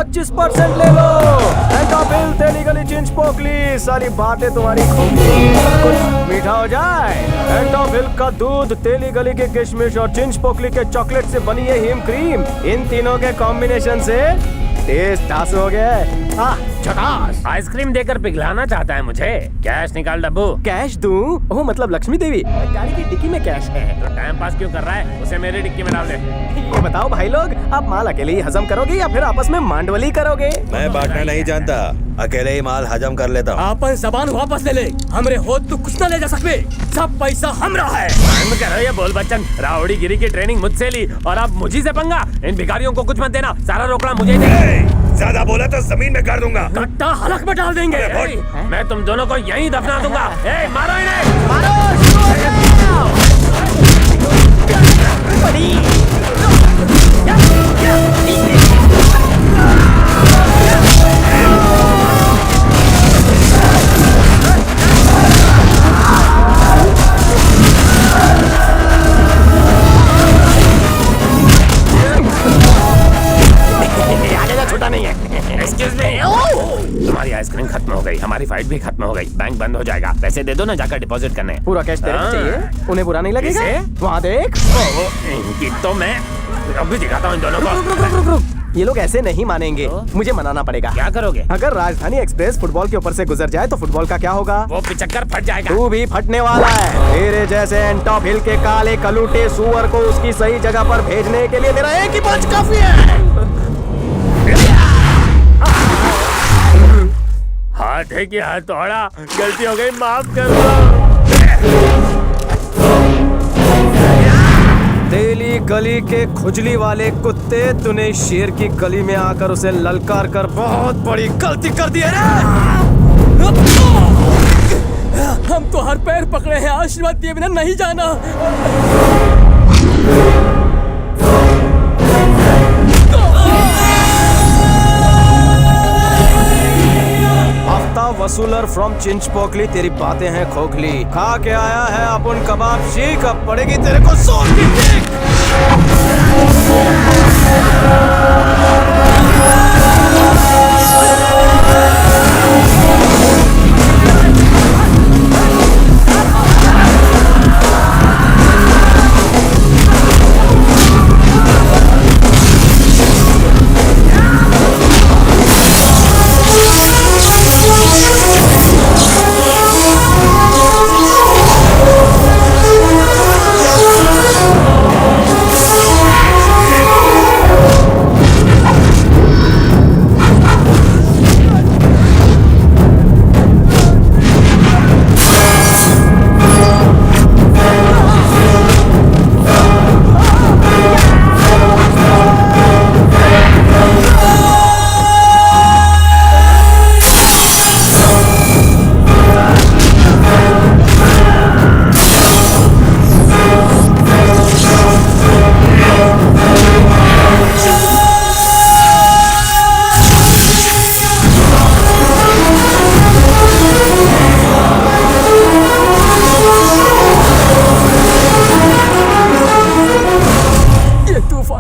25% ले लो। एंटाफिल तेली गली चिंच पोकली, सारी बातें तुम्हारी खोखली, कुछ मीठा हो जाए। एंटाफिल का दूध, तेली गली के किशमिश और चिंच पोकली के चॉकलेट से बनी है हिम क्रीम, इन तीनों के कॉम्बिनेशन से टेस्ट टास हो गया है। झकास। आइसक्रीम देकर पिघलाना चाहता है मुझे। कैश निकाल डब्बू। कैश दूं? ओह मतलब लक्ष्मी देवी, गाड़ी की डिक्की में कैश है। तो टाइम पास क्यों कर रहा है? उसे मेरी डिक्की में डाल दे। ये बताओ भाई लोग, आप माल अकेले ही हजम करोगे या फिर आपस में मांडवली करोगे? मैं बांटना नहीं जानता, अकेले ही माल हजम कर लेता हूँ। आपन जबान वापस ले ले, हमरे होत तू कुछ न ले जा सकबे, सब पैसा हमरा है। बंद करो ये बोल बच्चन, रावड़ी गिरी की ट्रेनिंग मुझसे ली और अब मुझी से पंगा। इन भिखारियों को कुछ मत देना, सारा रोकड़ा मुझे ही दे। ज्यादा बोला तो जमीन में कर दूंगा। कट्टा हलक में डाल देंगे। मैं तुम दोनों को यहीं दफना दूंगा। ए, मारो इन्हें, मारो। छोटा नहीं है। Excuse me। तुम्हारी आइसक्रीम खत्म हो गई, हमारी फाइट भी खत्म हो गई, बैंक बंद हो जाएगा। पैसे दे दो ना, जाकर डिपॉजिट करने। पूरा कैश तेरे को चाहिए? उन्हें बुरा नहीं लगेगा? वहाँ देख। इनकी तो मैं अभी दिखाता हूँ इन दोनों को। रुक। ये लोग ऐसे नहीं मानेंगे, मुझे मनाना पड़ेगा। क्या करोगे? अगर राजधानी एक्सप्रेस फुटबॉल के ऊपर से गुजर जाए तो फुटबॉल का क्या होगा? वो पिचक्कर फट जाएगा। तू भी फटने वाला है। तेरे जैसे एंटाफिल के काले कलूटे सुअर को उसकी सही जगह पर भेजने के लिए मेरा एक ही पंच काफी है। हाथ है कि हाथ तोड़ा, गलती हो गई, माफ कर दो। तेली गली के खुजली वाले कुत्ते, तूने शेर की गली में आकर उसे ललकार कर बहुत बड़ी गलती कर दी है रे। हम तो हर पैर पकड़े हैं, आशीर्वाद दिए बिना नहीं जाना। वसूलर फ्रॉम चिंच पोकली, तेरी बातें हैं खोखली। खा के आया है अपन कबाब शीख, अब पड़ेगी तेरे को सोच की किक।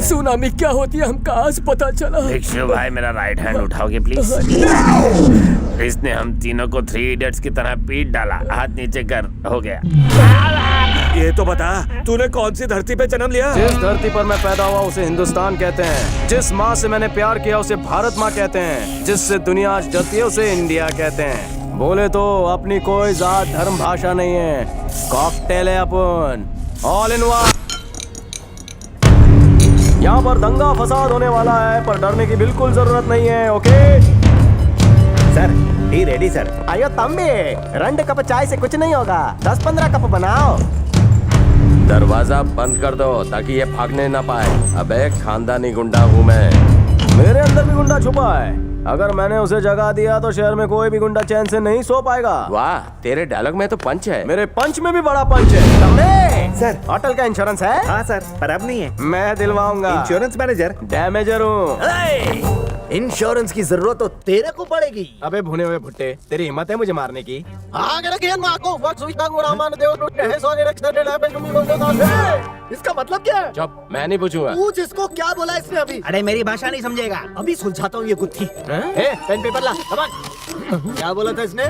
सुनामी क्या होती है हमका आज पता चला। भिक्षु भाई मेरा राइट हैंड उठाओगे प्लीज। इसने हम तीनों को 3 इडियट्स की तरह पीट डाला। हाथ नीचे कर, हो गया। ये तो बता, तूने कौन सी धरती पे जन्म लिया? जिस धरती पर मैं पैदा हुआ उसे हिंदुस्तान कहते हैं। जिस माँ से मैंने प्यार किया उसे भारत माँ कहते हैं। जिससे दुनिया आज डरती है उसे इंडिया कहते हैं। बोले तो अपनी कोई जात धर्म भाषा नहीं है, कॉकटेल है अपन, ऑल इन वन। यहाँ पर दंगा फसाद होने वाला है, पर डरने की बिल्कुल जरूरत नहीं है। Okay sir, T ready sir. आयो तंबी, 2 कप चाय से कुछ नहीं होगा, 10-15 कप बनाओ। दरवाजा बंद कर दो ताकि ये भागने ना पाए। अबे खानदानी गुंडा हूँ मैं। मेरे अंदर भी गुंडा छुपा है। अगर मैंने उसे जगा दिया तो शहर में कोई भी गुंडा चैन से नहीं सो पाएगा। वाह, तेरे डायलॉग में तो पंच है। मेरे पंच में भी बड़ा पंच है। तंबी, सर, होटल का इंश्योरेंस है? हाँ सर, पर अब नहीं है। मैं दिलवाऊंगा। इंश्योरेंस मैनेजर डैमेजर हूँ। इंश्योरेंस की जरूरत तो तेरे को पड़ेगी। अबे भुने हुए भुट्टे, तेरी हिम्मत है मुझे मारने की? आगे रखिए माँ को, इसका मतलब क्या है? चुप, मैं नहीं पूछूंगा। पूछ इसको क्या बोला इसने अभी। अरे मेरी भाषा नहीं समझेगा। अभी सुलझाता हूँ ये गुत्थी। ए, पेन पेपर ला, come on। क्या बोला था इसने?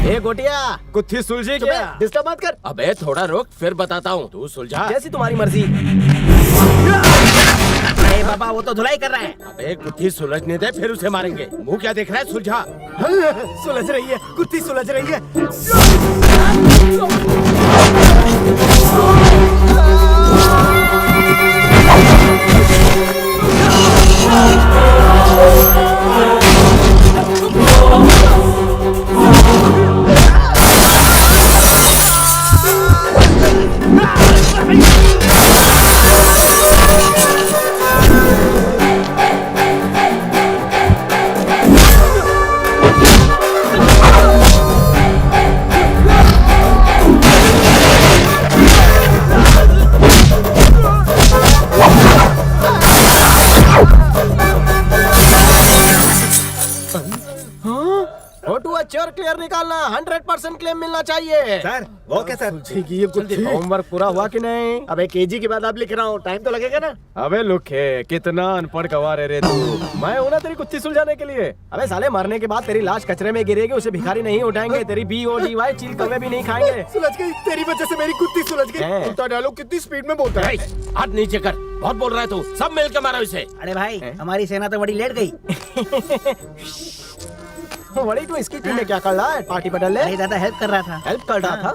ए गोटिया, गुत्थी सुलझी क्या? डिस्टर्ब मत कर। अबे थोड़ा रुक, फिर बताता हूँ। तू सुलझा। जैसी तुम्हारी मर्जी। अरे बाबा वो तो धुलाई कर रहा है। अबे गुत्थी सुलझने दे, फिर उसे मारेंगे। मुंह क्या देख रहा है? सुलझा। सुलझ रही है, गुत्थी सुलझ रही है। चोर क्लियर निकालना, 100% क्लेम मिलना चाहिए। सर, वो क्या सर? ये गुत्थी होमवर्क पूरा हुआ कि नहीं? अबे केजी के बाद अब लिख रहा हूँ, टाइम तो लगेगा ना? अबे लुखे, कितना अनपढ़ गवार है रे तू। मैं हूं ना तेरी गुत्थी सुलझाने के लिए। अबे साले, मरने के बाद तेरी लाश कचरे में गिरेगी, उसे भिखारी नहीं उठाएंगे, तेरी BODY चील कौवे भी नहीं खाएंगे। सुलझ गई, तेरी वजह से मेरी गुत्थी सुलझ गई। हैं? कुत्ता डायलॉग कितनी स्पीड में बोलता है। हाथ नीचे कर, बहुत बोल रहा है तू। सब मिलकर मारो इसे। अरे भाई हमारी सेना तो बड़ी लेट गई। बड़ी तू इसकी टीम में क्या कर रहा है? पार्टी बदल ले। अरे दादा हेल्प कर रहा था। हेल्प कर रहा था?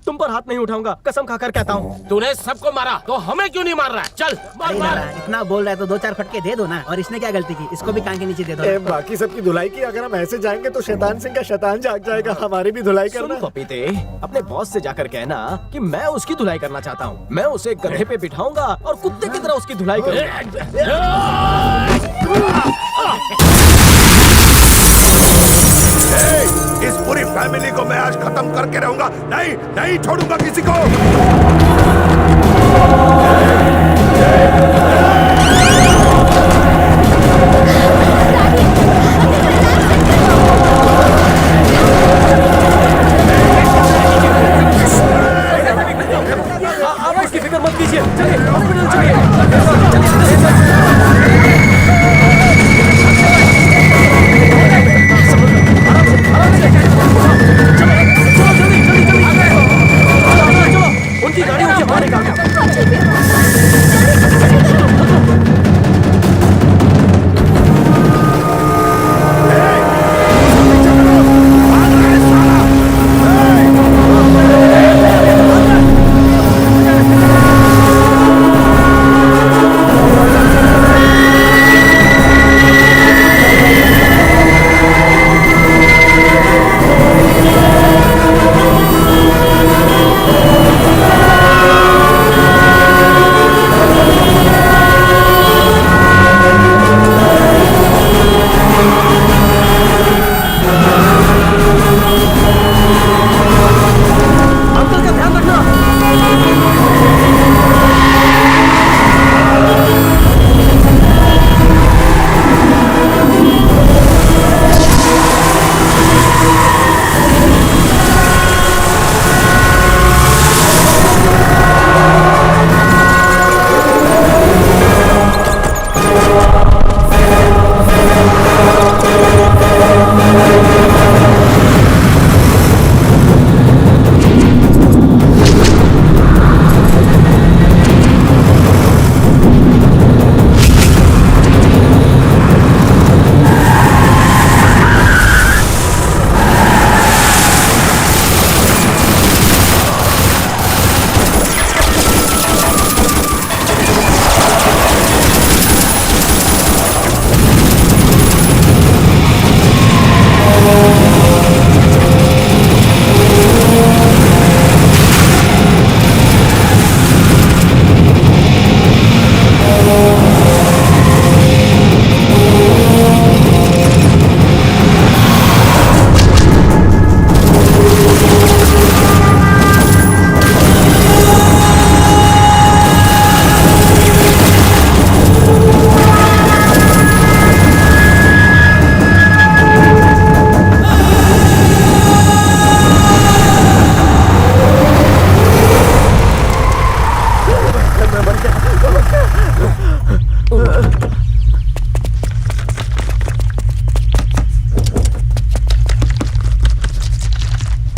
तुम पर हाथ नहीं उठाऊंगा, कसम खाकर कहता हूँ। तूने सबको मारा तो हमें क्यों नहीं मार रहा है? चल मार अरे मार। दादा इतना बोल रहा है तो 2-4 फटके दे दो ना। और इसने क्या गलती की? इसको भी कान के नीचे दे दो। बाकी सबकी धुलाई की, अगर हम ऐसे जाएंगे तो शैतान सिंह का शैतान जाग जाएगा। हमारी भी धुलाई सुन करना। पपीते, अपने बॉस से जाकर कहना कि मैं उसकी धुलाई करना चाहता हूँ। मैं उसे गधे पे बिठाऊंगा और कुत्ते की तरह उसकी धुलाई करूंगा। इस पूरी फैमिली को मैं आज खत्म करके रहूंगा। नहीं नहीं छोड़ूंगा किसी को। आप उसकी फिक्र मत कीजिए। चलिए हॉस्पिटल चलिए। उनकी गाड़ी उनके बाहर निकाल दो।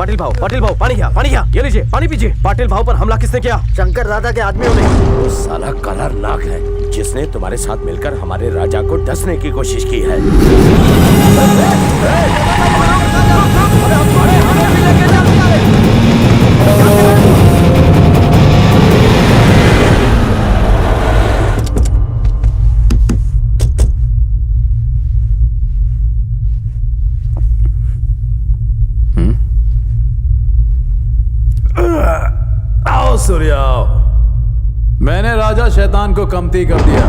पाटिल भाव पानी क्या ये लीजिए पानी पीजिए। पाटिल भाव पर हमला किसने किया? शंकर दादा के आदमियों ने। वो साला काला नाग है जिसने तुम्हारे साथ मिलकर हमारे राजा को डसने की कोशिश की है। आओ सूर्या आओ। मैंने राजा शैतान को कमती कर दिया।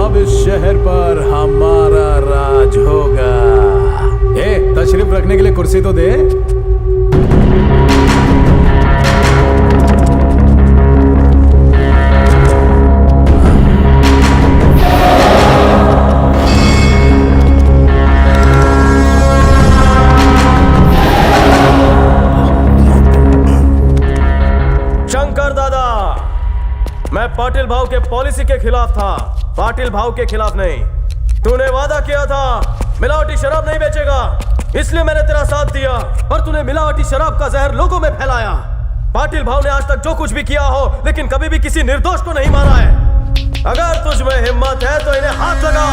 अब इस शहर पर हमारा राज होगा। तशरीफ रखने के लिए कुर्सी तो दे। मैं पाटिल भाव के पॉलिसी के खिलाफ था, पाटिल भाव के खिलाफ नहीं। तूने वादा किया था मिलावटी शराब नहीं बेचेगा, इसलिए मैंने तेरा साथ दिया, पर तूने मिलावटी शराब का जहर लोगों में फैलाया। पाटिल भाव ने आज तक जो कुछ भी किया हो, लेकिन कभी भी किसी निर्दोष को नहीं मारा है। अगर तुझ में हिम्मत है तो इन्हें हाथ लगा।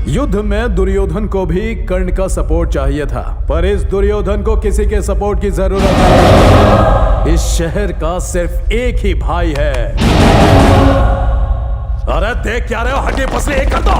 युद्ध में दुर्योधन को भी कर्ण का सपोर्ट चाहिए था, पर इस दुर्योधन को किसी के सपोर्ट की जरूरत नहीं। इस शहर का सिर्फ एक ही भाई है। अरे देख क्या रहे हो, हड्डी पसली एक कर दो।